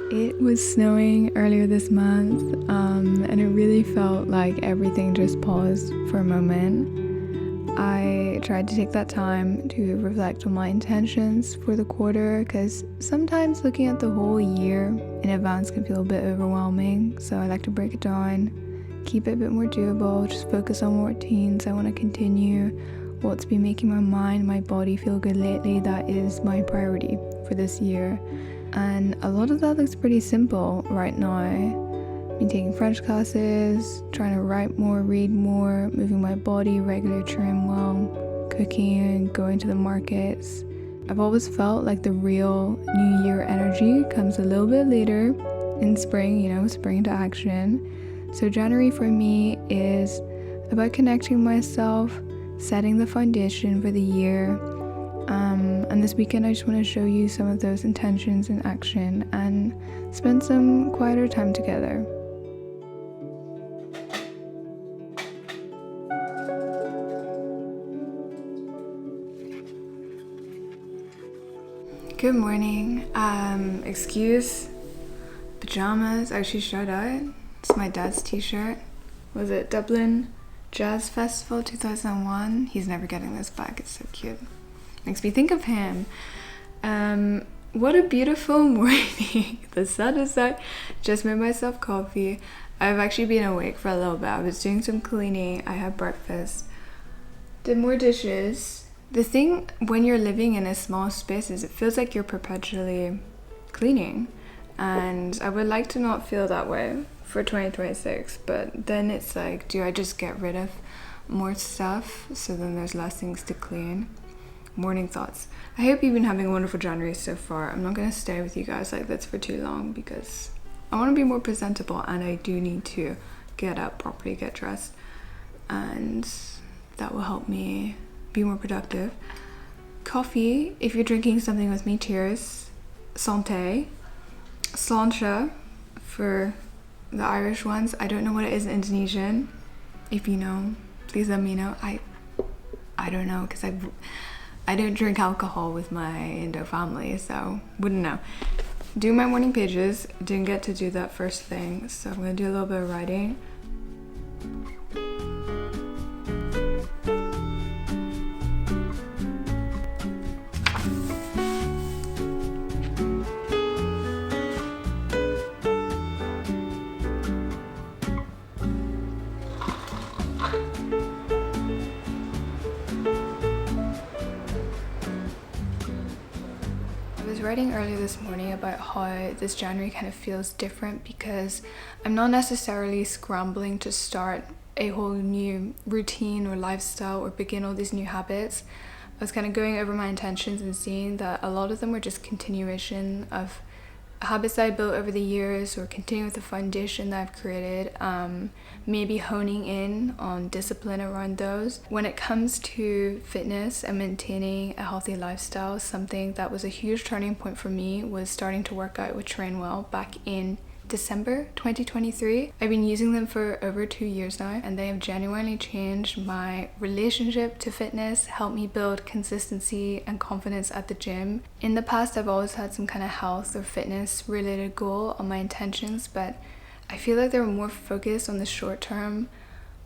It was snowing earlier this month, and it really felt like everything just paused for a moment. I tried to take that time to reflect on my intentions for the quarter because sometimes looking at the whole year in advance can feel a bit overwhelming. So I like to break it down, keep it a bit more doable, just focus on what routines I want to continue, what's been making my mind, my body feel good lately. That is my priority for this year. And a lot of that looks pretty simple right now. I've been taking French classes, trying to write more, read more, moving my body, regular train well, cooking, going to the markets. I've always felt like the real New Year energy comes a little bit later in spring, spring into action. So January for me is about connecting myself, setting the foundation for the year. And this weekend I just want to show you some of those intentions in action and spend some quieter time together. Good morning. Excuse pajamas actually showed out. It's my dad's t-shirt. Was it Dublin Jazz Festival 2001? He's never getting this back. It's so cute. Makes me think of him. What a beautiful morning. The sun is out. Just made myself coffee. I've actually been awake for a little bit. I was doing some cleaning. I had breakfast. Did more dishes. The thing when you're living in a small space is it feels like you're perpetually cleaning. And I would like to not feel that way for 2026. But then it's like, do I just get rid of more stuff so then there's less things to clean? Morning thoughts. I hope you've been having a wonderful January so far. I'm not going to stay with you guys like this for too long because I want to be more presentable and I do need to get up properly, get dressed, and that will help me be more productive. Coffee, if you're drinking something with me, cheers. Santé. Sláinte for the Irish ones. I don't know what it is in Indonesian. If you know, please let me know. I don't know because I don't drink alcohol with my Indo family, so wouldn't know. Do my morning pages. Didn't get to do that first thing, so I'm gonna do a little bit of writing. I was writing earlier this morning about how this January kind of feels different because I'm not necessarily scrambling to start a whole new routine or lifestyle or begin all these new habits. I was kind of going over my intentions and seeing that a lot of them were just continuation of habits that I built over the years or continuing with the foundation that I've created, maybe honing in on discipline around those. When it comes to fitness and maintaining a healthy lifestyle, something that was a huge turning point for me was starting to work out with Train Well back in December 2023. I've been using them for over 2 years now and they have genuinely changed my relationship to fitness, helped me build consistency and confidence at the gym. In the past I've always had some kind of health or fitness related goal on my intentions, but I feel like they were more focused on the short term,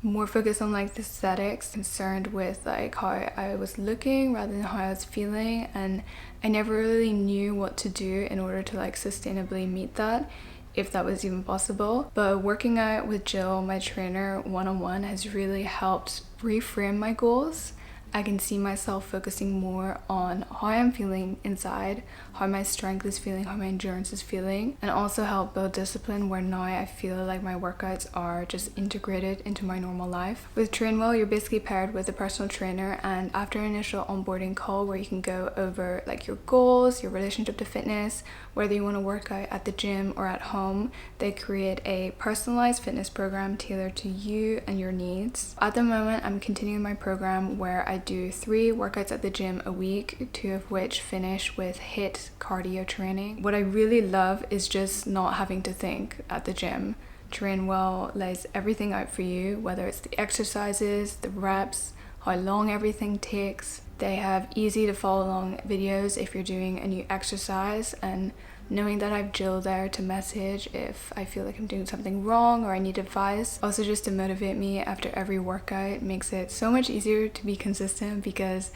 more focused on like the aesthetics, concerned with like how I was looking rather than how I was feeling, and I never really knew what to do in order to like sustainably meet that, if that was even possible. But working out with Jill, my trainer, one-on-one has really helped reframe my goals. I can see myself focusing more on how I'm feeling inside, how my strength is feeling, how my endurance is feeling, and also help build discipline where now I feel like my workouts are just integrated into my normal life. With Train Well, you're basically paired with a personal trainer, and after an initial onboarding call where you can go over like your goals, your relationship to fitness, whether you want to work out at the gym or at home, they create a personalized fitness program tailored to you and your needs. At the moment, I'm continuing my program where I do 3 workouts at the gym a week, 2 of which finish with HIIT cardio training. What I really love is just not having to think at the gym. Train Well lays everything out for you, whether it's the exercises, the reps, how long everything takes. They have easy to follow along videos if you're doing a new exercise, and knowing that I've Jill there to message if I feel like I'm doing something wrong or I need advice. Also just to motivate me after every workout makes it so much easier to be consistent, because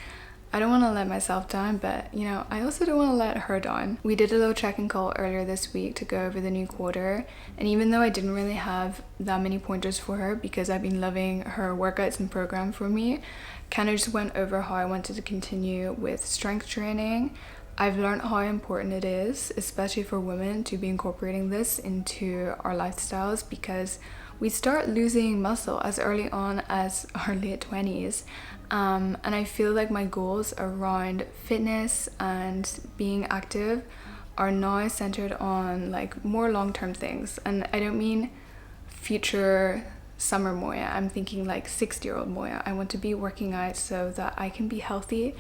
I don't want to let myself down, but you know, I also don't want to let her down. We did a little check-in call earlier this week to go over the new quarter, and even though I didn't really have that many pointers for her because I've been loving her workouts and program for me, kind of just went over how I wanted to continue with strength training. I've learned how important it is, especially for women, to be incorporating this into our lifestyles, because we start losing muscle as early on as our late 20s. And I feel like my goals around fitness and being active are now centered on like more long-term things. And I don't mean future summer Moya, I'm thinking like 60-year-old Moya. I want to be working out so that I can be healthy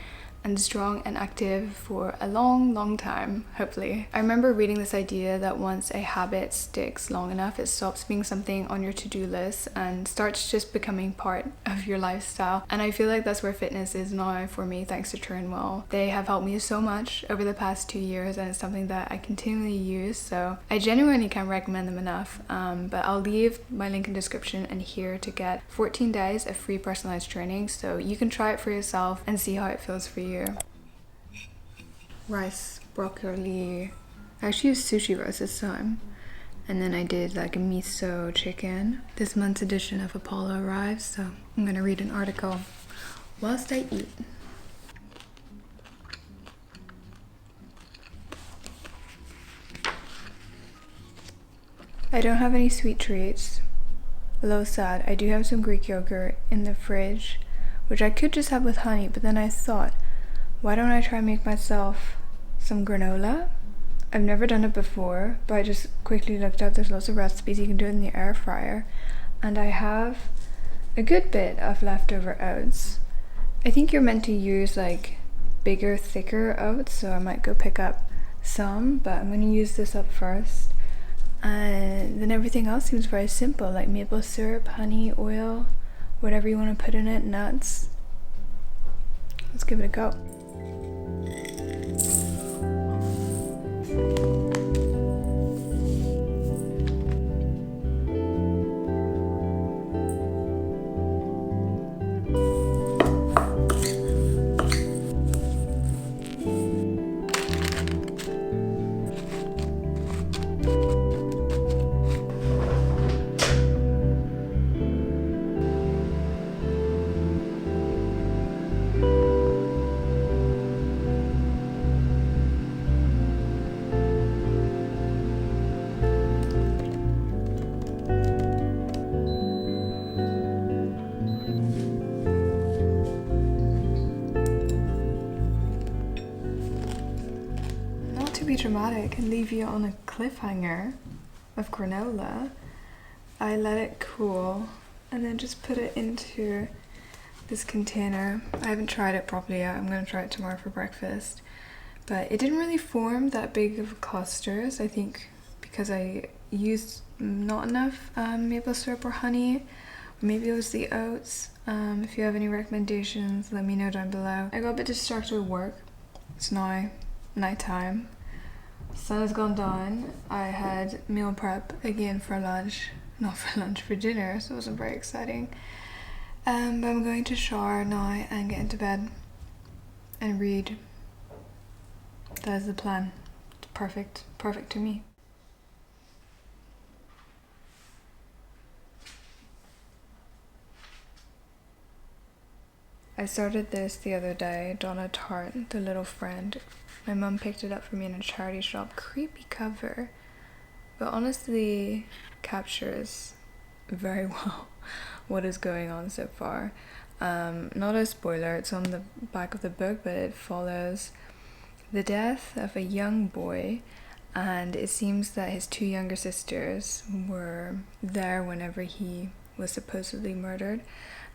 and strong and active for a long time, hopefully. I remember reading this idea that once a habit sticks long enough, it stops being something on your to-do list and starts just becoming part of your lifestyle. And I feel like that's where fitness is now for me, thanks to Turnwell. They have helped me so much over the past 2 years, and it's something that I continually use, so I genuinely can't recommend them enough. But I'll leave my link in the description and here to get 14 days of free personalized training, so you can try it for yourself and see how it feels for you. Rice, broccoli, I actually used sushi rice this time, and then I did like a miso chicken. This month's edition of Apollo arrived, so I'm gonna read an article whilst I eat. I don't have any sweet treats. A little sad. I do have some Greek yogurt in the fridge, which I could just have with honey, but then I thought, why don't I try and make myself some granola? I've never done it before, but I just quickly looked up. There's lots of recipes. You can do it in the air fryer. And I have a good bit of leftover oats. I think you're meant to use like bigger, thicker oats, so I might go pick up some, but I'm going to use this up first. And then everything else seems very simple, like maple syrup, honey, oil, whatever you want to put in it, nuts. Let's give it a go. To be dramatic and leave you on a cliffhanger of granola, I let it cool and then just put it into this container. I haven't tried it properly yet. I'm going to try it tomorrow for breakfast, but it didn't really form that big of clusters, I think because I used not enough maple syrup or honey, or maybe it was the oats. If you have any recommendations, let me know down below. I got a bit distracted with work. It's now nighttime. Sun has gone down. I had meal prep again for lunch, not for lunch, for dinner, so it wasn't very exciting. But I'm going to shower now and get into bed and read. That is the plan. It's perfect to me. I started this the other day, Donna Tartt, The Little Friend. My mum picked it up for me in a charity shop. Creepy cover, but honestly captures very well what is going on so far. Not a spoiler, it's on the back of the book, but it follows the death of a young boy, and it seems that his two younger sisters were there whenever he was supposedly murdered.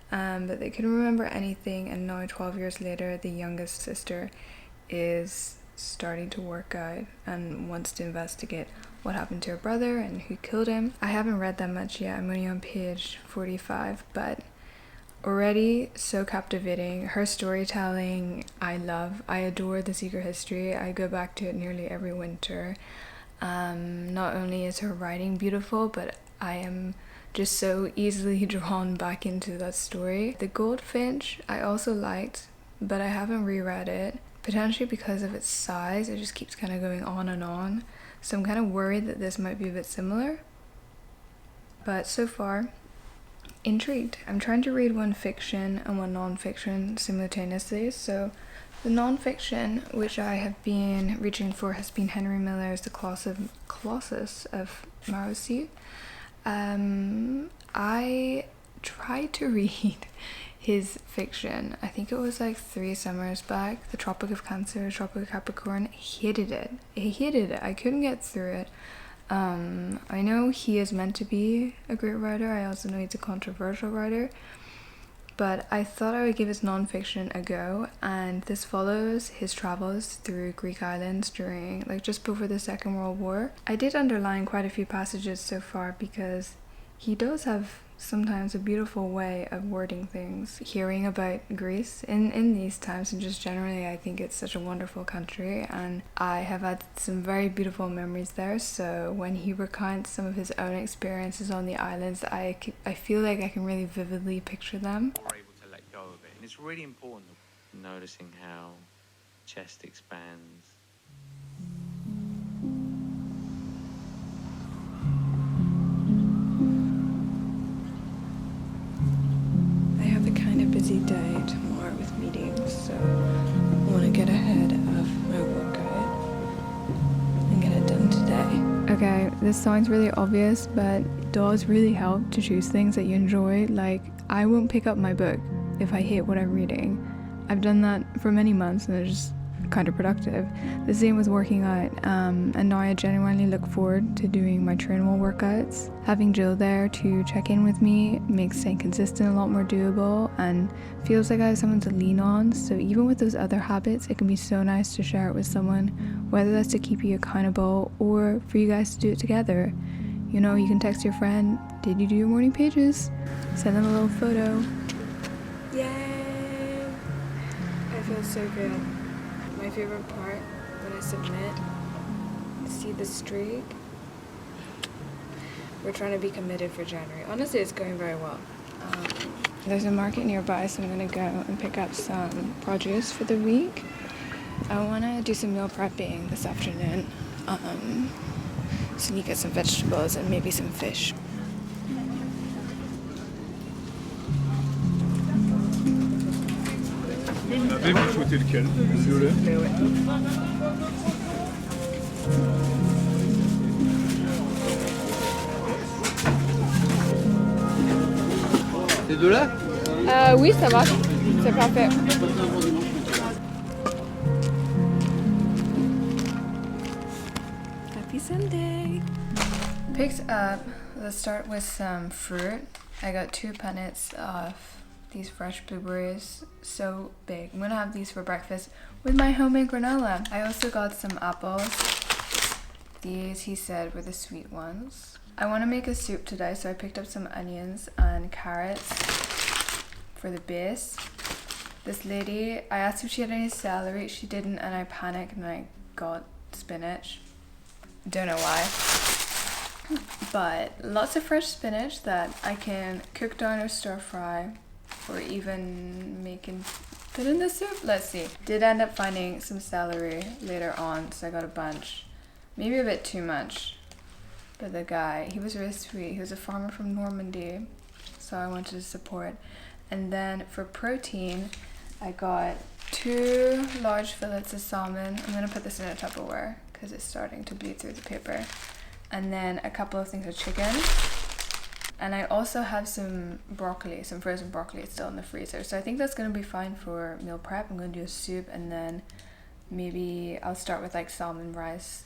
But they couldn't remember anything, and now 12 years later the youngest sister is starting to work out and wants to investigate what happened to her brother and who killed him. I haven't read that much yet, I'm only on page 45, but Already so captivating. Her storytelling, I love. I adore The Secret History. I go back to it nearly every winter. Not only is her writing beautiful, but I am just so easily drawn back into that story. The Goldfinch I also liked, but I haven't reread it, potentially because of its size. It just keeps kind of going on and on. So I'm kind of worried that this might be a bit similar. But so far, intrigued. I'm trying to read one fiction and one non-fiction simultaneously. So the non-fiction which I have been reaching for has been Henry Miller's The Colossus of Marozzi. I tried to read his fiction. I think it was like 3 summers back. The Tropic of Cancer, Tropic of Capricorn. Hated it. I couldn't get through it. I know he is meant to be a great writer. I also know he's a controversial writer. But I thought I would give his non-fiction a go, and this follows his travels through Greek islands during, like, just before the Second World War. I did underline quite a few passages so far because he does have sometimes a beautiful way of wording things. Hearing about Greece in these times, and just generally, I think it's such a wonderful country, and I have had some very beautiful memories there. So when he recounts some of his own experiences on the islands, I feel like I can really vividly picture them. Are able to let go of it, and it's really important noticing how chest expands. I have a kind of busy day tomorrow with meetings, so I want to get ahead of my workout and get it done today. Okay, this sounds really obvious, but it does really help to choose things that you enjoy. Like, I won't pick up my book if I hate what I'm reading. I've done that for many months and it's just counterproductive. The same with working out, and now I genuinely look forward to doing my train wall workouts. Having Jill there to check in with me makes staying consistent a lot more doable and feels like I have someone to lean on. So even with those other habits, it can be so nice to share it with someone, whether that's to keep you accountable or for you guys to do it together. You know, you can text your friend, did you do your morning pages? Send them a little photo. Yay! I feel so good. My favorite part when I submit, see the streak. We're trying to be committed for January. Honestly, it's going very well. There's a market nearby, so I'm gonna go and pick up some produce for the week. I wanna do some meal prepping this afternoon. So you get some vegetables and maybe some fish. Vous souhaitez lequel? Le violet? Ces deux-là? Oui, ça va. C'est parfait. Happy Sunday! Picked up, let's start with some fruit. I got 2 punnets of these fresh blueberries, so big. I'm gonna have these for breakfast with my homemade granola. I also got some apples. These, he said, were the sweet ones. I want to make a soup today, so I picked up some onions and carrots for the base. This lady, I asked if she had any celery, she didn't, and I panicked and I got spinach. Don't know why. But lots of fresh spinach that I can cook down or stir fry, or even put in the soup. Let's see. Did end up finding some celery later on, so I got a bunch. Maybe a bit too much. But the guy, he was really sweet. He was a farmer from Normandy, so I wanted to support. And then for protein, I got 2 large fillets of salmon. I'm gonna put this in a Tupperware because it's starting to bleed through the paper. And then a couple of things of chicken. And I also have some broccoli, some frozen broccoli still in the freezer. So I think that's gonna be fine for meal prep. I'm gonna do a soup, and then maybe I'll start with like salmon rice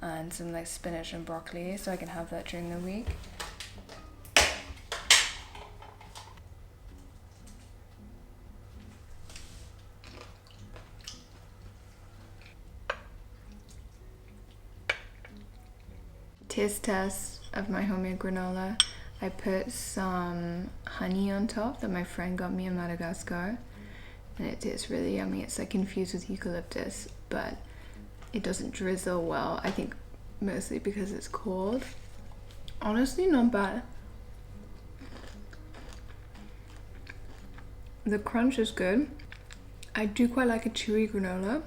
and some like spinach and broccoli, so I can have that during the week. Taste test of my homemade granola. I put some honey on top that my friend got me in Madagascar, and it tastes really yummy. It's like infused with eucalyptus, but it doesn't drizzle well. I think mostly because it's cold. Honestly, not bad. The crunch is good. I do quite like a chewy granola,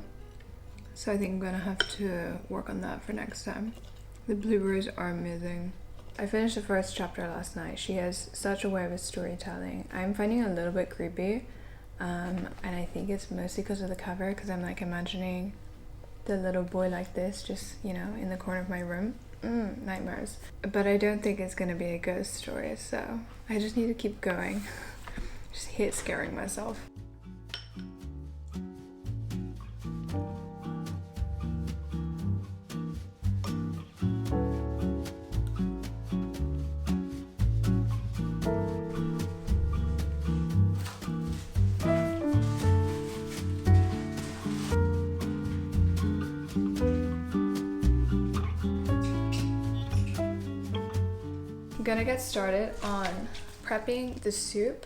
so I think I'm gonna have to work on that for next time. The blueberries are amazing. I finished the first chapter last night. She has such a way with storytelling. I'm finding it a little bit creepy, and I think it's mostly because of the cover, because I'm like imagining the little boy like this, just, you know, in the corner of my room. Nightmares. But I don't think it's gonna be a ghost story, so I just need to keep going. Just hate scaring myself. I'm gonna get started on prepping the soup.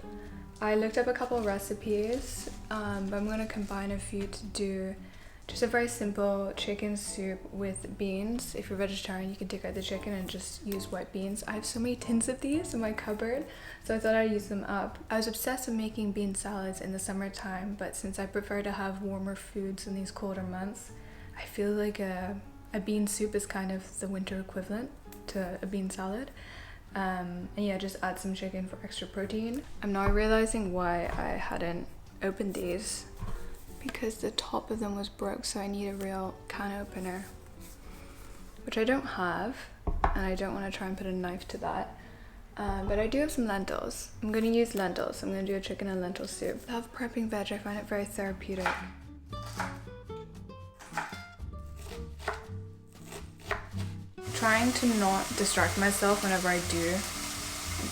I looked up a couple of recipes, but I'm gonna combine a few to do just a very simple chicken soup with beans. If you're vegetarian, you can take out the chicken and just use white beans. I have so many tins of these in my cupboard, so I thought I'd use them up. I was obsessed with making bean salads in the summertime, but since I prefer to have warmer foods in these colder months, I feel like a bean soup is kind of the winter equivalent to a bean salad. And yeah, just add some chicken for extra protein. I'm now realizing why I hadn't opened these, because the top of them was broke, so I need a real can opener, which I don't have, and I don't want to try and put a knife to that. But I do have some lentils. I'm going to use lentils. I'm going to do a chicken and lentil soup. I love prepping veg. I find it very therapeutic. Trying to not distract myself whenever I do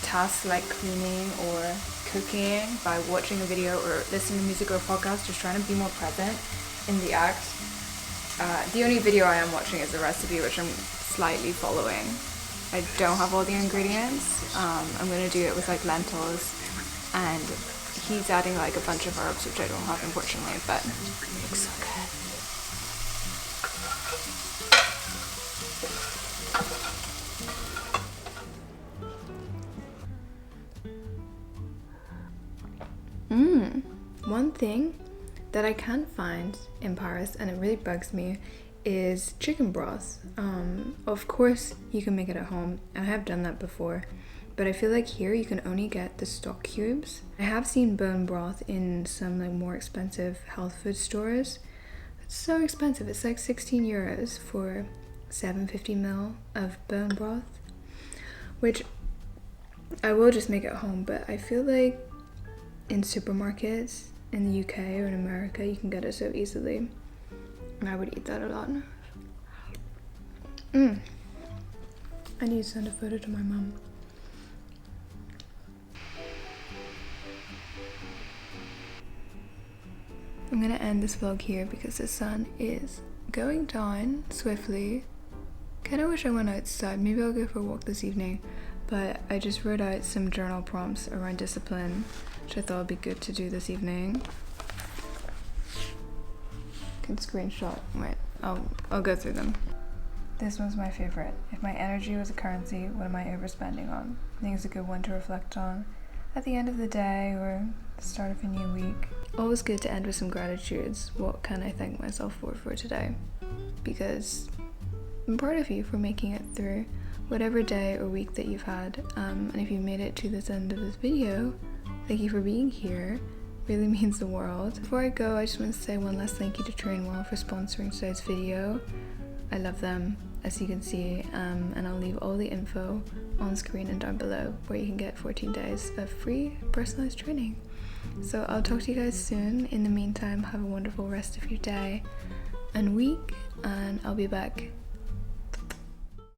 tasks like cleaning or cooking by watching a video or listening to music or a podcast, just trying to be more present in the act. The only video I am watching is the recipe, which I'm slightly following. I don't have all the ingredients. I'm going to do it with like lentils, and he's adding like a bunch of herbs, which I don't have unfortunately, but it looks so good. One thing that I can't find in Paris, and it really bugs me, is chicken broth. Of course you can make it at home, and I have done that before, but I feel like here you can only get the stock cubes. I have seen bone broth in some like more expensive health food stores. It's so expensive. It's like 16 euros for 750 ml of bone broth, which I will just make at home, but I feel like in supermarkets in the UK or in America you can get it so easily, and I would eat that a lot. I need to send a photo to my mum. I'm gonna end this vlog here because the sun is going down swiftly. Kinda wish I went outside. Maybe I'll go for a walk this evening, but I just wrote out some journal prompts around discipline, which I thought would be good to do this evening. Can screenshot. Wait, I'll go through them. This one's my favorite. If my energy was a currency, what am I overspending on? I think it's a good one to reflect on at the end of the day or the start of a new week. Always good to end with some gratitudes. What can I thank myself for today? Because I'm proud of you for making it through whatever day or week that you've had. And if you made it to this end of this video, thank you for being here. Really means the world. Before I go, I just want to say one last thank you to Train Well for sponsoring today's video. I love them, as you can see, and I'll leave all the info on screen and down below where you can get 14 days of free personalized training. So I'll talk to you guys soon. In the meantime, have a wonderful rest of your day and week, and I'll be back